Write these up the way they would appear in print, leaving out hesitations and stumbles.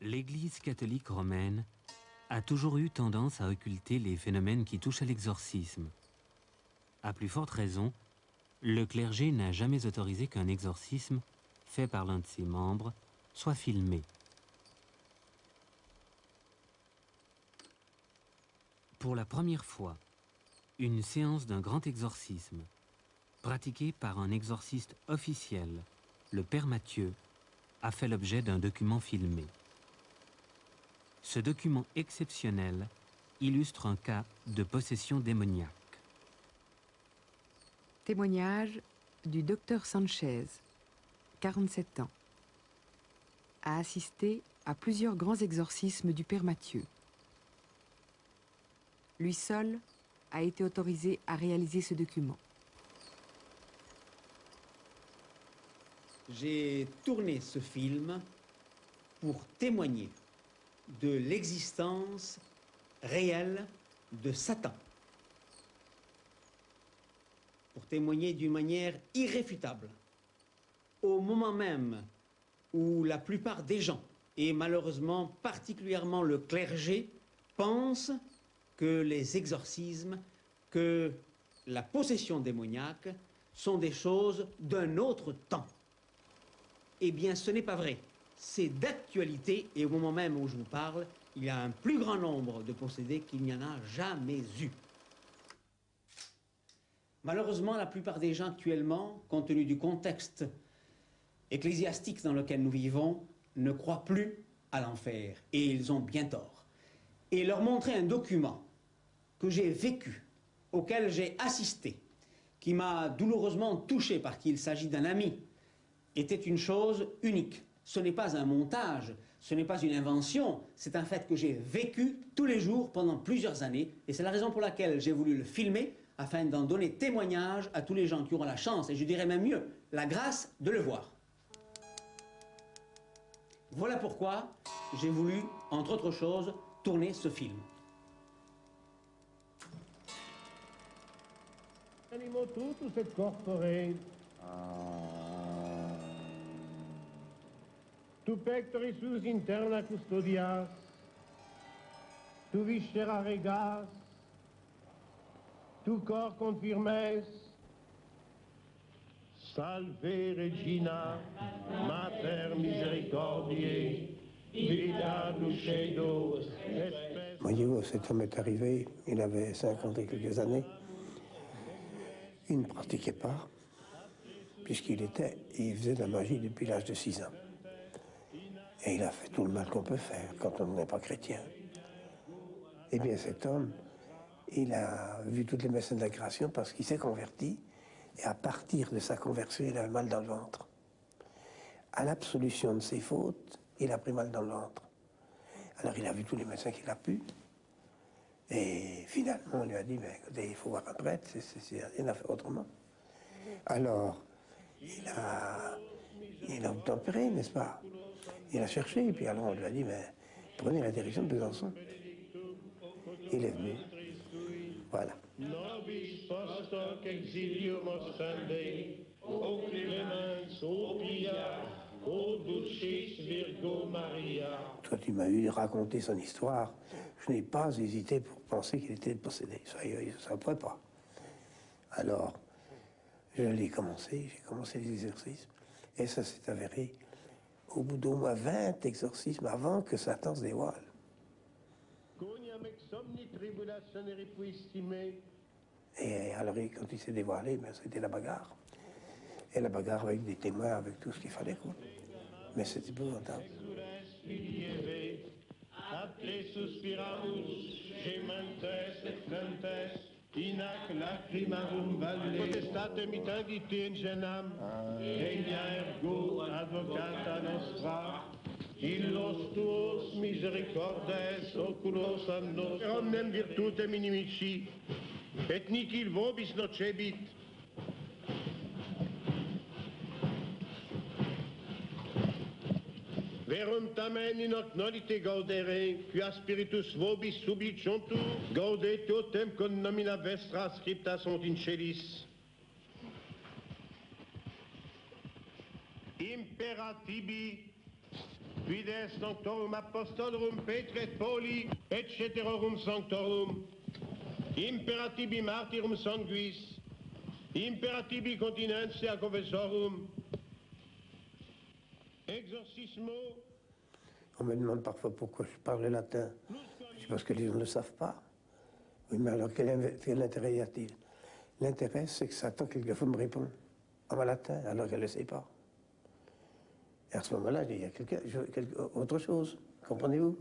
L'Église catholique romaine a toujours eu tendance à occulter les phénomènes qui touchent à l'exorcisme. À plus forte raison, le clergé n'a jamais autorisé qu'un exorcisme, fait par l'un de ses membres, soit filmé. Pour la première fois, une séance d'un grand exorcisme, pratiquée par un exorciste officiel, le Père Mathieu, a fait l'objet d'un document filmé. Ce document exceptionnel illustre un cas de possession démoniaque. Témoignage du docteur Sanchez, 47 ans. A assisté à plusieurs grands exorcismes du Père Mathieu. Lui seul a été autorisé à réaliser ce document. J'ai tourné ce film pour témoigner de l'existence réelle de Satan. Pour témoigner d'une manière irréfutable. Au moment même où la plupart des gens, et malheureusement particulièrement le clergé, pensent que les exorcismes, que la possession démoniaque sont des choses d'un autre temps. Eh bien, ce n'est pas vrai. C'est d'actualité et au moment même où je vous parle, il y a un plus grand nombre de possédés qu'il n'y en a jamais eu. Malheureusement, la plupart des gens actuellement, compte tenu du contexte ecclésiastique dans lequel nous vivons, ne croient plus à l'enfer. Et ils ont bien tort. Et leur montrer un document que j'ai vécu, auquel j'ai assisté, qui m'a douloureusement touché parce qu'il s'agit d'un ami, était une chose unique. Ce n'est pas un montage, ce n'est pas une invention, c'est un fait que j'ai vécu tous les jours pendant plusieurs années, et c'est la raison pour laquelle j'ai voulu le filmer, afin d'en donner témoignage à tous les gens qui auront la chance, et je dirais même mieux, la grâce de le voir. Voilà pourquoi j'ai voulu, entre autres choses, tourner ce film. Animo tutus et corpore. Tu pectoris sus interna custodias, tu viscera regas, tu cor confirmes. Salve Regina, Mater Misericordiae, Vita Dulcedo, Espes. Voyez-vous, cet homme est arrivé, il avait 50 et quelques années. Il ne pratiquait pas, puisqu'il faisait de la magie depuis l'âge de 6 ans. Et il a fait tout le mal qu'on peut faire quand on n'est pas chrétien. Eh bien, cet homme, il a vu toutes les messes d'intégration parce qu'il s'est converti, et à partir de sa conversion, il avait mal dans le ventre. À l'absolution de ses fautes, il a pris mal dans le ventre. Alors il a vu tous les médecins qu'il a pu, et finalement on lui a dit, mais écoutez, il faut voir un prêtre, il a fait autrement. Alors, il a obtempéré, n'est-ce pas? Il a cherché, et puis alors on lui a dit, mais prenez la direction de Besançon. Il est venu. Voilà. Nobis post hoc exilium ostende, o clemens, o pia, o dulcis Virgo Maria. Quand il m'a eu raconter son histoire, je n'ai pas hésité pour penser qu'il était possédé. Ça ne pourrait pas. Alors, j'ai commencé les exorcismes, et ça s'est avéré au bout d'au moins 20 exorcismes avant que Satan se dévoile. Et alors, quand il s'est dévoilé, ben, c'était la bagarre. Et la bagarre avec des témoins, avec tout ce qu'il fallait, quoi. Mais c'était épouvantable. Inac lacrimarum valle. Potestate mitandite genam, regna ergo advocata nostra, illos tuos misericordes oculos a nos. Omnem virtutem inimici, et nihil vobis nocebit. Verum tamen in hoc nolite gaudere, quia spiritus vobis subliciuntur, gaudete totem con nomina vestra scripta sunt in celis. Imperatibi Fides sanctorum apostolorum Petri et Pauli, et ceterorum sanctorum, imperatibi martyrum sanguis, imperatibi continentia confessorum, exorcismo. On me demande parfois pourquoi je parle latin. C'est parce que les gens ne le savent pas. Oui, mais alors quel intérêt y a-t-il? L'intérêt, c'est que Satan, quelquefois, me répond en latin, alors qu'elle ne le sait pas. Et à ce moment-là, il y a autre chose, comprenez-vous?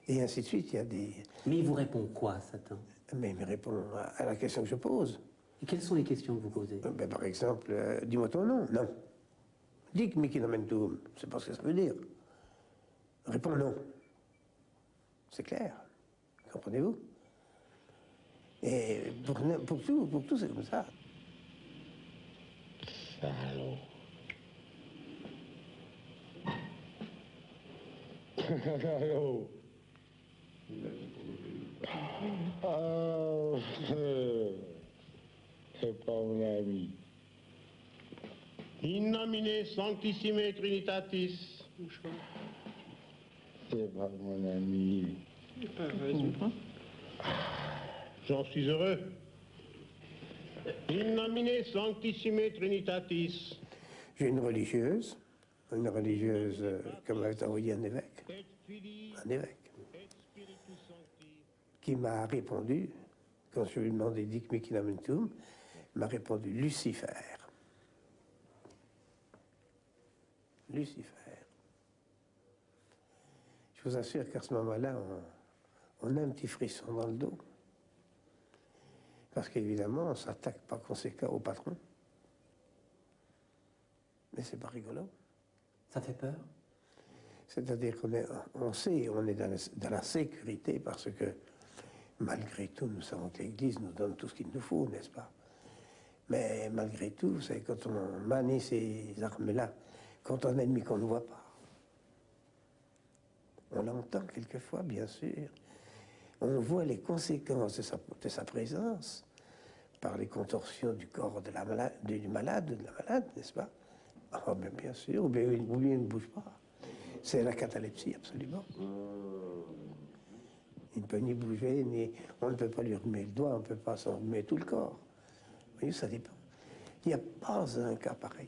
Et ainsi de suite, il y a des... Mais il vous répond quoi, Satan? Mais il me répond à la question que je pose. Et quelles sont les questions que vous posez? Ben, par exemple, dis-moi ton nom. Non. Dic mihi nomentum. C'est pas ce que ça veut dire. Réponds non. C'est clair. Comprenez-vous? Et pour tout, c'est comme ça. Salaud. Oh, c'est pas mon ami. In nomine sanctissime Trinitatis. C'est pas mon ami. J'en suis heureux. In nomine sanctissime Trinitatis. J'ai une religieuse comme m'avait envoyé un évêque, qui m'a répondu, quand je lui ai demandé Dic mihi nomentum, m'a répondu Lucifer. Lucifer. Je vous assure qu'à ce moment-là, on a un petit frisson dans le dos. Parce qu'évidemment, on ne s'attaque par conséquent au patron. Mais c'est pas rigolo. Ça fait peur? C'est-à-dire on sait, on est dans la sécurité parce que, malgré tout, nous savons que l'Église nous donne tout ce qu'il nous faut, n'est-ce pas? Mais malgré tout, c'est quand on manie ces armes-là contre un ennemi qu'on ne voit pas. On l'entend quelquefois, bien sûr. On voit les conséquences de sa présence par les contorsions du corps du malade, n'est-ce pas? Ah, ben bien sûr, ou bien il ne bouge pas. C'est la catalepsie, absolument. Il ne peut ni bouger, on ne peut pas lui remuer le doigt, on ne peut pas s'en remuer tout le corps. Vous voyez, ça dépend. Il n'y a pas un cas pareil.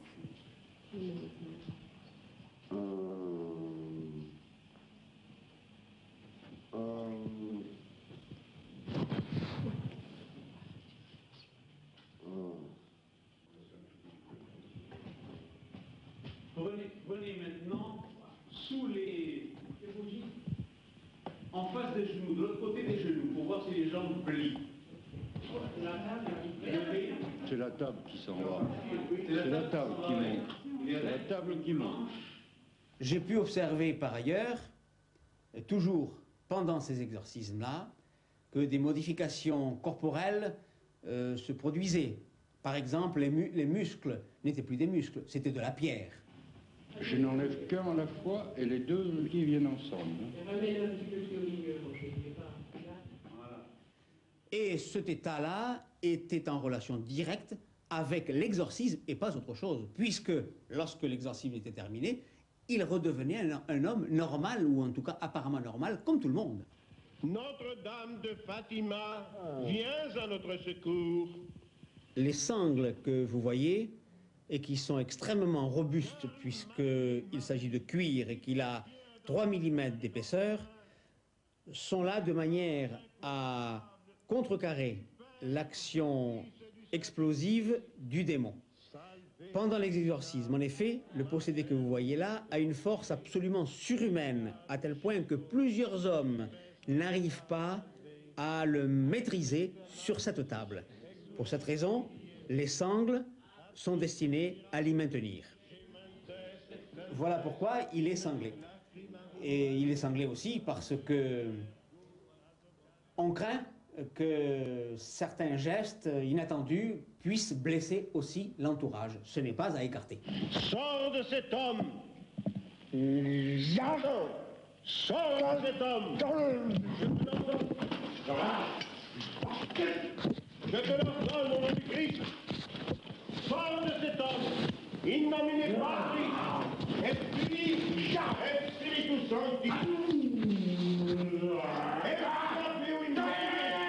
Prenez maintenant sous les bougies, en face des genoux, de l'autre côté des genoux, pour voir si les jambes plient. C'est la table qui s'en va. C'est la table qui manque. C'est la table qui manque. J'ai pu observer par ailleurs, toujours pendant ces exorcismes-là, que des modifications corporelles se produisaient. Par exemple, les muscles n'étaient plus des muscles, c'était de la pierre. Je n'enlève qu'un à la fois et les deux qui viennent ensemble. Et cet état-là était en relation directe avec l'exorcisme et pas autre chose, puisque lorsque l'exorcisme était terminé, il redevenait un homme normal, ou en tout cas apparemment normal, comme tout le monde. Notre-Dame de Fatima, viens à notre secours. Les sangles que vous voyez, et qui sont extrêmement robustes, puisqu'il s'agit de cuir et qu'il a 3 mm d'épaisseur, sont là de manière à contrecarrer l'action explosive du démon. Pendant l'exorcisme, en effet, le possédé que vous voyez là a une force absolument surhumaine, à tel point que plusieurs hommes n'arrivent pas à le maîtriser sur cette table. Pour cette raison, les sangles sont destinées à l'y maintenir. Voilà pourquoi il est sanglé. Et il est sanglé aussi parce que on craint que certains gestes inattendus puissent blesser aussi l'entourage. Ce n'est pas à écarter. Sors de cet homme. Sors de cet homme. Je te l'ordonne au nom du Christ. Sors de cet homme. in nomine Patris, et Filii, et Spiritus Sancti. Et Patris, in nomine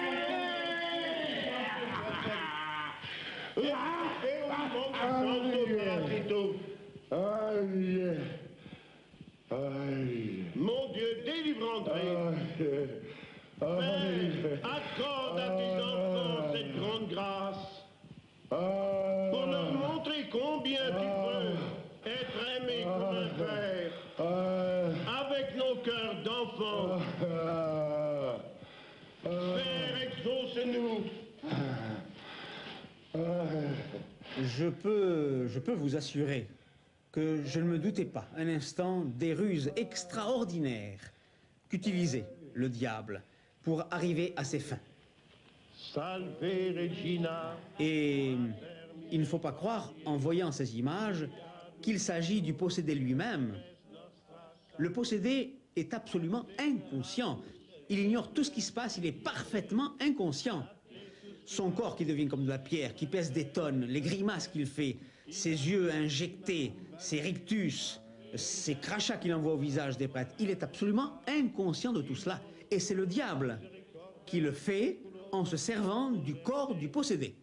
Mon Dieu, délivre André. Père, accorde à tes enfants cette grande grâce pour leur montrer combien tu peux être aimé comme un père avec nos cœurs d'enfants. Père, exauce-nous. Je peux vous assurer que je ne me doutais pas un instant des ruses extraordinaires qu'utilisait le diable pour arriver à ses fins. Salve Regina. Et il ne faut pas croire, en voyant ces images, qu'il s'agit du possédé lui-même. Le possédé est absolument inconscient. Il ignore tout ce qui se passe, il est parfaitement inconscient. Son corps qui devient comme de la pierre, qui pèse des tonnes, les grimaces qu'il fait, ses yeux injectés, ses rictus, ces crachats qu'il envoie au visage des prêtres, il est absolument inconscient de tout cela. Et c'est le diable qui le fait en se servant du corps du possédé.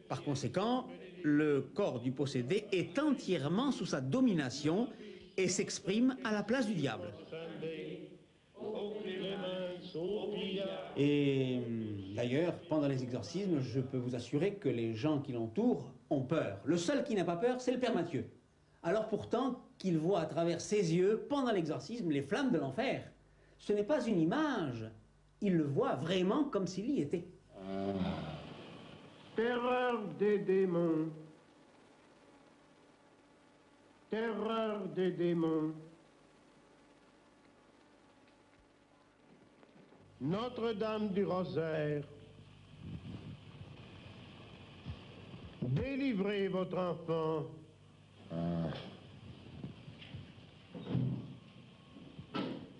Par conséquent, le corps du possédé est entièrement sous sa domination et s'exprime à la place du diable. Et d'ailleurs, pendant les exorcismes, je peux vous assurer que les gens qui l'entourent ont peur. Le seul qui n'a pas peur, c'est le Père Mathieu. Alors pourtant qu'il voit à travers ses yeux, pendant l'exorcisme, les flammes de l'enfer. Ce n'est pas une image, il le voit vraiment comme s'il y était. Terreur des démons. Terreur des démons. Notre-Dame du Rosaire, délivrez votre enfant.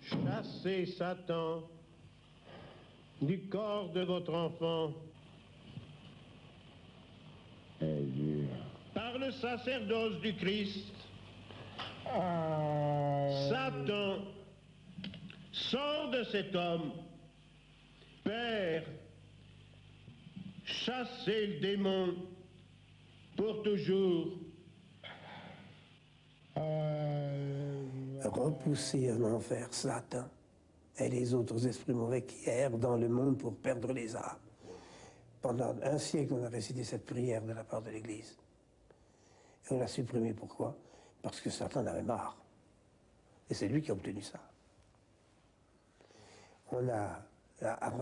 Chassez Satan du corps de votre enfant. Par le sacerdoce du Christ, Satan sort de cet homme. Père, chassez le démon pour toujours. Repousser en enfer Satan et les autres esprits mauvais qui errent dans le monde pour perdre les âmes. Pendant un siècle, on a récité cette prière de la part de l'Église. Et on l'a supprimée. Pourquoi? Parce que Satan en avait marre. Et c'est lui qui a obtenu ça.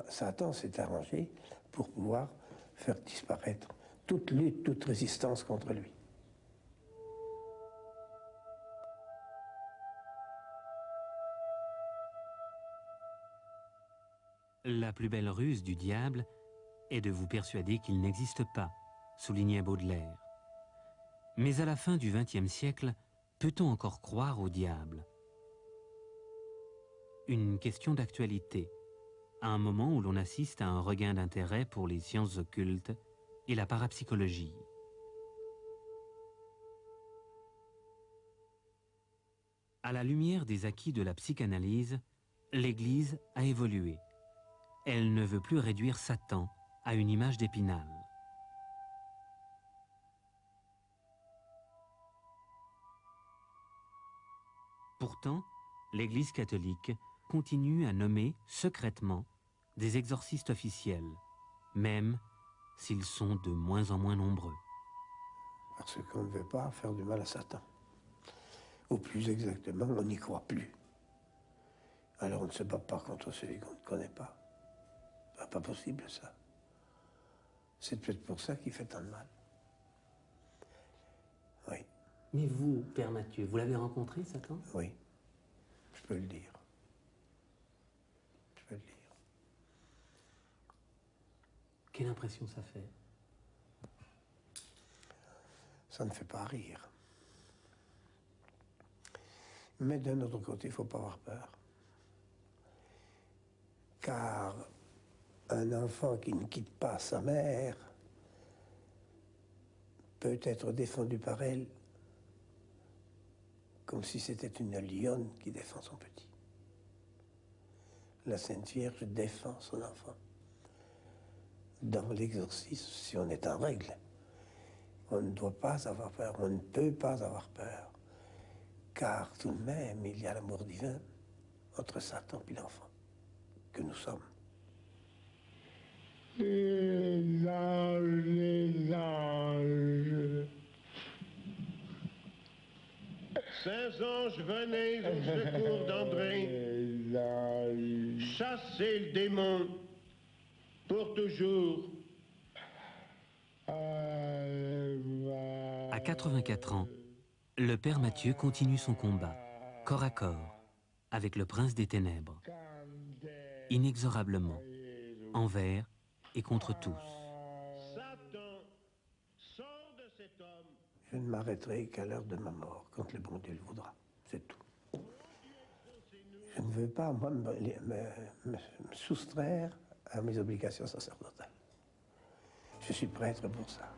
Satan s'est arrangé pour pouvoir faire disparaître toute lutte, toute résistance contre lui. La plus belle ruse du diable est de vous persuader qu'il n'existe pas, soulignait Baudelaire. Mais à la fin du XXe siècle, peut-on encore croire au diable? Une question d'actualité, à un moment où l'on assiste à un regain d'intérêt pour les sciences occultes et la parapsychologie. À la lumière des acquis de la psychanalyse, l'Église a évolué. Elle ne veut plus réduire Satan à une image d'Épinal. Pourtant, l'Église catholique continue à nommer secrètement des exorcistes officiels, même s'ils sont de moins en moins nombreux. Parce qu'on ne veut pas faire du mal à Satan. Ou plus exactement, on n'y croit plus. Alors on ne se bat pas contre celui qu'on ne connaît pas. Pas possible, ça. C'est peut-être pour ça qu'il fait tant de mal. Oui. Mais vous, Père Mathieu, vous l'avez rencontré, Satan? Oui. Je peux le dire. Je peux le dire. Quelle impression ça fait? Ça ne fait pas rire. Mais d'un autre côté, il ne faut pas avoir peur. Car un enfant qui ne quitte pas sa mère peut être défendu par elle comme si c'était une lionne qui défend son petit. La Sainte Vierge défend son enfant. Dans l'exorcisme, si on est en règle, on ne doit pas avoir peur, on ne peut pas avoir peur, car tout de même, il y a l'amour divin entre Satan et l'enfant que nous sommes. Les anges, les anges. Saints anges, venez au secours d'André. Chassez le démon pour toujours. À 84 ans, le père Mathieu continue son combat, corps à corps, avec le prince des ténèbres, inexorablement, envers et contre tous. Satan, sors de cet homme. Je ne m'arrêterai qu'à l'heure de ma mort, quand le bon Dieu le voudra. C'est tout. Je ne veux pas, moi, me soustraire à mes obligations sacerdotales. Je suis prêtre pour ça.